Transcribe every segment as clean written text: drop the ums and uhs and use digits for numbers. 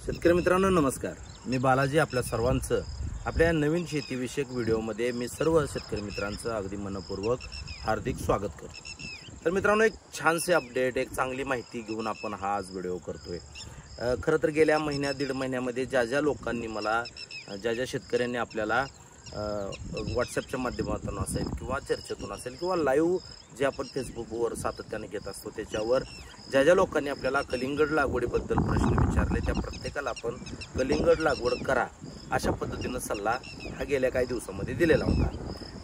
शेतकरी मित्रांनो नमस्कार, मी बालाजी आपल्या सर्वांचं आपल्या नवीन शेतीविषयक व्हिडिओमध्ये मी सर्व शेतकरी मित्रांचं अगदी मनपूर्वक हार्दिक स्वागत करतो। तर मित्रांनो, एक छानसे अपडेट, एक चांगली माहिती घेऊन आपण हा आज व्हिडिओ करतोय। खरं तर गेल्या दीड महिन्यामध्ये ज्या लोकांनी मला ज्या शेतकऱ्यांनी आपल्याला व्हॉट्सॲपच्या माध्यमातून असेल किंवा चर्चेतून असेल किंवा लाईव्ह जे आपण फेसबुकवर सातत्याने घेत असतो त्याच्यावर ज्या लोकांनी आपल्याला कलिंगड लागवडीबद्दल प्रश्न विचारले त्या प्रत्येकाला आपण कलिंगड लागवड करा अशा पद्धतीनं सल्ला हा गेल्या काही दिवसामध्ये दिलेला होता।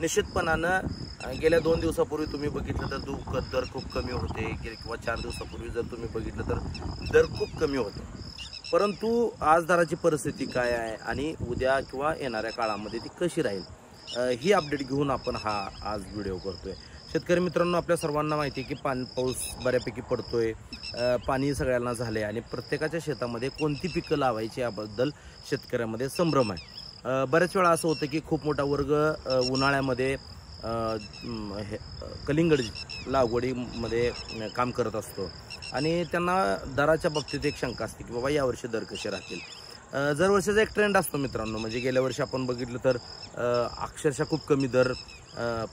निश्चितपणानं गेल्या 2 दिवसापूर्वी तुम्ही बघितलं तर दर खूप कमी होते किंवा 4 दिवसापूर्वी जर तुम्ही बघितलं तर दर खूप कमी होते, परंतु आज दराची परिस्थिती काय आहे आणि उद्या किंवा येणाऱ्या काळामध्ये ती कशी राहील ही अपडेट घेऊन आपण हा आज व्हिडिओ करतोय। शेतकरी मित्रांनो, आपल्या सर्वांना माहिती आहे की पाऊस बऱ्यापैकी पडतोय, पाणी सगळ्यांना झाले आणि प्रत्येकाच्या शेतामध्ये कोणती पिकं लावायची याबद्दल शेतकऱ्यांमध्ये संभ्रम आहे। बऱ्याच वेळा असं होतं की खूप मोठा वर्ग उन्हाळ्यामध्ये कलिंगड लागवडीमध्ये काम करत असतो आणि त्यांना दराच्या बाबतीत एक शंका असते की बाबा यावर्षी दर कसे राहतील। दरवर्षीचा एक ट्रेंड असतो मित्रांनो, म्हणजे गेल्या वर्षी आपण बघितलं तर अक्षरशः खूप कमी दर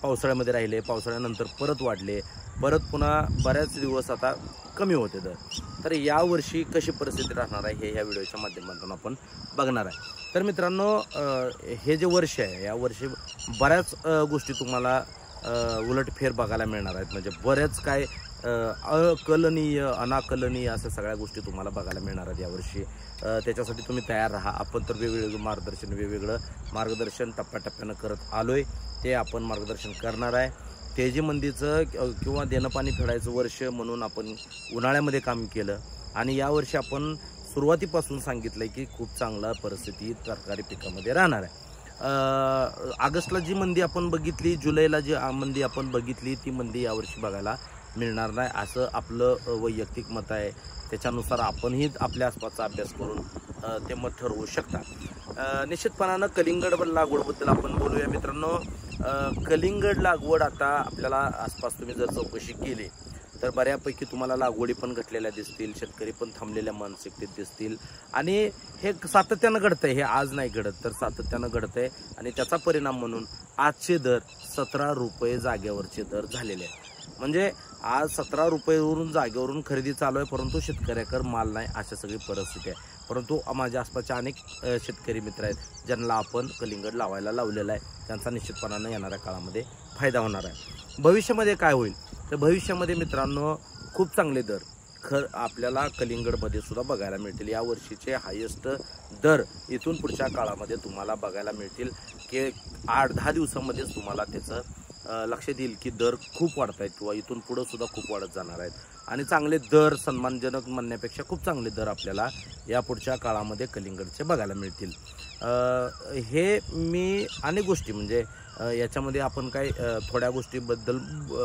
पावसाळ्यामध्ये राहिले, पावसाळ्यानंतर परत वाढले, परत पुन्हा बऱ्याच दिवस आता कमी होते दर। तर यावर्षी कशी परिस्थिती राहणार आहे हे ह्या व्हिडिओच्या माध्यमातून आपण बघणार आहे। तर मित्रांनो, हे जे वर्ष आहे या वर्षी बऱ्याच गोष्टी तुम्हाला उलटफेर बघायला मिळणार आहेत, म्हणजे बऱ्याच काय अकलनीय अनाकलनीय अशा सगळ्या गोष्टी तुम्हाला बघायला मिळणार आहेत यावर्षी। त्याच्यासाठी तुम्ही तयार राहा। आपण तर वेगवेगळं मार्गदर्शन टप्प्याटप्प्यानं करत आलोय, ते आपण मार्गदर्शन करणार आहे। तेजीमंदीचं किंवा देणं पाणी फेडायचं वर्ष म्हणून आपण उन्हाळ्यामध्ये काम केलं आणि यावर्षी आपण सुरुवातीपासून सांगितलंय की खूप चांगला परिस्थिती तरकारी पिकामध्ये राहणार आहे। ऑगस्टला जी मंदी आपण बघितली, जुलैला जी मंदी आपण बघितली, ती मंदी यावर्षी बघायला मिळणार नाही असं आपलं वैयक्तिक मत आहे। त्याच्यानुसार आपणही आपल्या आसपासचा अभ्यास करून ते मत ठरवू शकता। निश्चितपणानं कलिंगड लागवडबद्दल आपण बोलूया मित्रांनो। कलिंगड लागवड आता आपल्याला आसपास तुम्ही जर चौकशी केली तर बऱ्यापैकी तुम्हाला लागवडी पण घटलेल्या दिसतील, शेतकरी पण थांबलेल्या मानसिकतेत दिसतील आणि हे सातत्यानं घडतंय, हे आज नाही घडत तर सातत्यानं घडतंय आणि त्याचा परिणाम म्हणून आजचे दर 17 रुपये जागेवरचे दर झालेले आहेत। म्हणजे आज 17 रुपयेवरून जागेवरून खरेदी चालू आहे, परंतु शेतकऱ्याकडे माल नाही अशा सगळी परिस्थिती आहे। परंतु माझ्या आसपासच्या अनेक शेतकरी मित्र आहेत ज्यांना आपण कलिंगड लावायला लावलेला आहे, त्यांचा निश्चितपणानं येणाऱ्या काळामध्ये फायदा होणार आहे। भविष्यामध्ये काय होईल तर भविष्यामध्ये मित्रांनो खूप चांगले दर आपल्याला कलिंगडमध्ये सुद्धा बघायला मिळतील। या वर्षीचे हायेस्ट दर इथून पुढच्या काळामध्ये तुम्हाला बघायला मिळतील की 8-10 दिवसामध्येच तुम्हाला त्याचं लक्षात येईल की दर खूप वाढत आहेत किंवा इथून पुढं सुद्धा खूप वाढत जाणार आहेत आणि चांगले दर, सन्मानजनक म्हणण्यापेक्षा खूप चांगले दर आपल्याला या पुढच्या काळामध्ये कलिंगडचे बघायला मिळतील। हे मी अनेक गोष्टी म्हणजे याच्यामध्ये आपण काही थोड्या गोष्टीबद्दल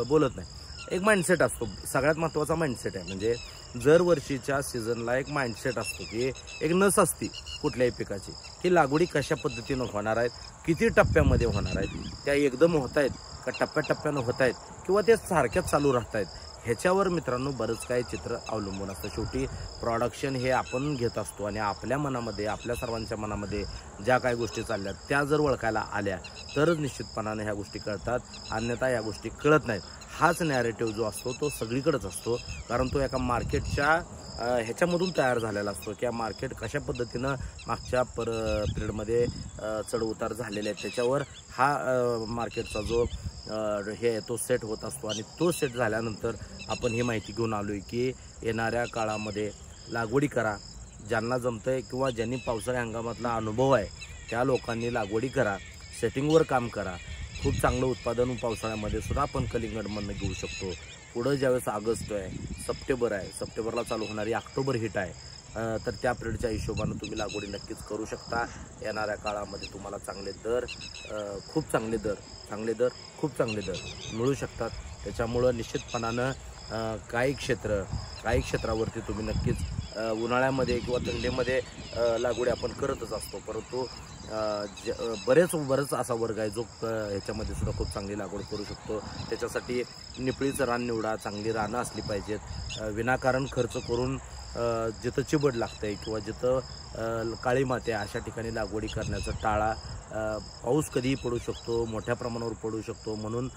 बोलत नाही, एक माइंडसेट असतो, सगळ्यात महत्त्वाचा माइंडसेट आहे। म्हणजे दरवर्षीच्या सीझनला एक माइंडसेट असतो की एक नस असती कुठल्याही पिकाची की लागवडी कशा पद्धतीनं होणार आहेत, किती टप्प्यामध्ये होणार आहेत, त्या एकदम होत आहेत का टप्प्याटप्प्यानं होत आहेत किंवा ते सारख्याच चालू राहत आहेत, ह्याच्यावर मित्रांनो बरंच काही चित्र अवलंबून असतं। शेवटी प्रोडक्शन हे आपण घेत असतो आणि आपल्या मनामध्ये, आपल्या सर्वांच्या मनामध्ये ज्या काही गोष्टी चालल्यात त्या जर ओळखायला आल्या तरच निश्चितपणाने ह्या गोष्टी कळतात, अन्यथा या गोष्टी कळत नाहीत। हाच नॅरेटिव्ह जो असतो तो सगळीकडेच असतो, कारण तो एका मार्केटच्या ह्याच्यामधून तयार झालेला असतो की मार्केट कशा पद्धतीनं मागच्या पिरियडमध्ये चढ उतार झालेले आहेत त्याच्यावर हा मार्केटचा जो हे तो सेट होत असतो आणि तो सेट झाल्यानंतर आपण ही माहिती घेऊन आलोय की येणाऱ्या काळामध्ये लागवडी करा, ज्यांना जमतंय किंवा ज्यांनी पावसाळ्या हंगामातला अनुभव आहे त्या लोकांनी लागवडी करा, सेटिंगवर काम करा। खूप चांगलं उत्पादन पावसाळ्यामध्ये सुद्धा आपण कलिंगडमधनं घेऊ शकतो। पुढं ज्यावेळेस ऑगस्ट आहे, सप्टेंबर आहे, सप्टेंबरला चालू होणारी ऑक्टोबर हिट आहे, तर त्या पिरियडच्या हिशोबानं तुम्ही लागवडी नक्कीच करू शकता। येणाऱ्या काळामध्ये तुम्हाला चांगले दर, खूप चांगले दर खूप चांगले दर मिळू शकतात। त्याच्यामुळं निश्चितपणानं काही क्षेत्रावरती तुम्ही नक्कीच उन्हाळ्यामध्ये किंवा थंडीमध्ये लागवडी आपण करतच असतो, परंतु बरेच असा वर्ग आहे जो ह्याच्यामध्ये सुद्धा खूप चांगली लागवड करू शकतो। त्याच्यासाठी निपळीचं रान निवडा, चांगली रानं असली पाहिजेत, विनाकारण खर्च करून जिथं चिबड लागतंय किंवा जिथं काळी माती आहे अशा ठिकाणी लागवडी करण्याचं टाळा. पाऊस कधीही पडू शकतो, मोठ्या प्रमाणावर पडू शकतो, म्हणून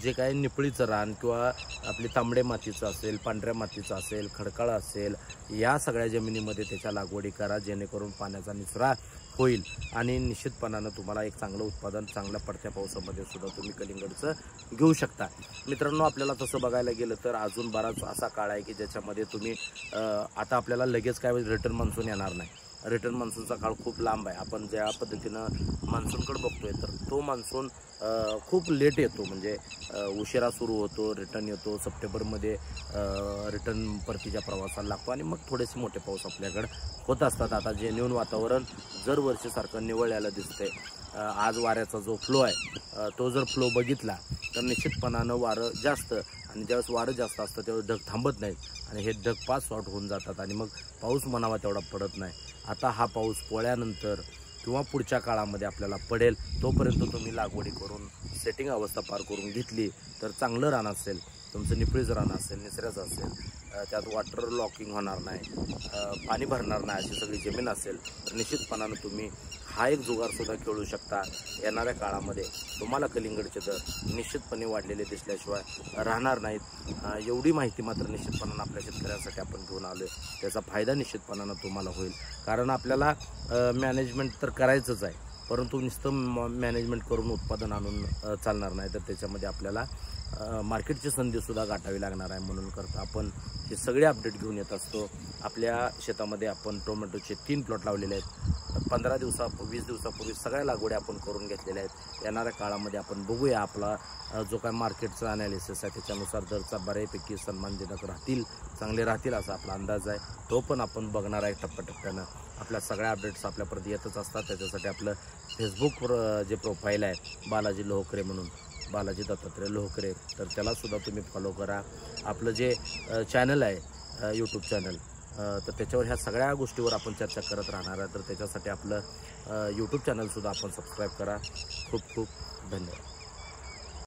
जे काय निपळीचं रान किंवा आपली तांबडे मातीचं असेल, पांढऱ्या मातीचं असेल, खडकाळ असेल, या सगळ्या जमिनीमध्ये त्याच्या लागवडी करा, जेणेकरून पाण्याचा निचरा होईल आणि निश्चितपणानं तुम्हाला एक चांगलं उत्पादन चांगल्या पडत्या पावसामध्ये सुद्धा तुम्ही कलिंगडचं घेऊ शकता. मित्रांनो, आपल्याला तसं बघायला गेलं तर अजून बराच असा काळ आहे की ज्याच्यामध्ये तुम्ही आता आपल्याला लगेच काय रिटर्न मान्सून येणार नाही. रिटर्न मान्सूनचा काळ खूप लांब आहे. आपण ज्या पद्धतीनं मान्सूनकडे बघतोय तर तो मान्सून खूप लेट येतो, म्हणजे उशिरा सुरू होतो, रिटर्न येतो, सप्टेंबरमध्ये रिटर्न परतीच्या प्रवासाला लागतो आणि मग थोडेसे मोठे पाऊस आपल्याकडे होत असतात. आता जेन्युइन वातावरण जर वर्षीसारखं निवळलेलं दिसतंय. आज वाऱ्याचा जो फ्लो आहे तो जर फ्लो बघितला तर निश्चितपणानं वारं जास्त, आणि ज्यावेळेस वारं जास्त असतं त्यावेळेस ढग थांबत नाहीत आणि हे ढग पास आउट होऊन जातात आणि मग पाऊस म्हणावा तेवढा पडत नाही. आता हा पाऊस पोळ्यानंतर किंवा पुढच्या काळामध्ये आपल्याला पडेल, तोपर्यंत तुम्ही लागवडी करून सेटिंग अवस्था पार करून घेतली तर चांगलं रान असेल, तुमचं निपळीचं रान असेल, निसऱ्याचं असेल, त्यात वॉटर लॉकिंग होणार नाही, पाणी भरणार नाही अशी सगळी जमीन असेल तर निश्चितपणानं तुम्ही हा एक जुगारसुद्धा खेळू शकता. येणाऱ्या काळामध्ये तुम्हाला कलिंगडचे दर निश्चितपणे वाढलेले दिसल्याशिवाय राहणार नाहीत. एवढी माहिती मात्र निश्चितपणानं आपल्या शेतकऱ्यांसाठी आपण घेऊन आलो आहे. त्याचा फायदा निश्चितपणानं तुम्हाला होईल, कारण आपल्याला मॅनेजमेंट तर करायचंच आहे, परंतु नुसतं मॅनेजमेंट करून उत्पादन आणून चालणार नाही, तर त्याच्यामध्ये आपल्याला मार्केटची संधीसुद्धा गाठावी लागणार आहे. म्हणून करता आपण हे सगळे अपडेट घेऊन येत असतो. आपल्या शेतामध्ये आपण टोमॅटोचे 3 प्लॉट लावलेले आहेत. 20 दिवसापूर्वी सगळ्या लागवडी आपण करून घेतलेल्या आहेत. येणाऱ्या काळामध्ये आपण बघूया आपला जो काय मार्केटचा ॲनालिसिस आहे त्याच्यानुसार दरचा बऱ्यापैकी सन्मानजनक राहतील, चांगले राहतील असा आपला अंदाज आहे. तो पण आपण बघणार आहे टप्प्याटप्प्यानं. आपल्या सगळ्या अपडेट्स आपल्यापर्यंत येतच असतात. त्याच्यासाठी आपलं फेसबुकवर जे प्रोफाईल आहे बालाजी लोहकरे म्हणून, बालाजी दत्तात्रय लोहकरे, तर त्यालासुद्धा तुम्ही फॉलो करा. आपलं जे चॅनल आहे यूट्यूब चॅनल, तर त्याच्यावर ह्या सगळ्या गोष्टीवर आपण चर्चा करत राहणार आहे. तर त्याच्यासाठी आपलं यूट्यूब चॅनलसुद्धा आपण सबस्क्राईब करा. खूप खूप धन्यवाद.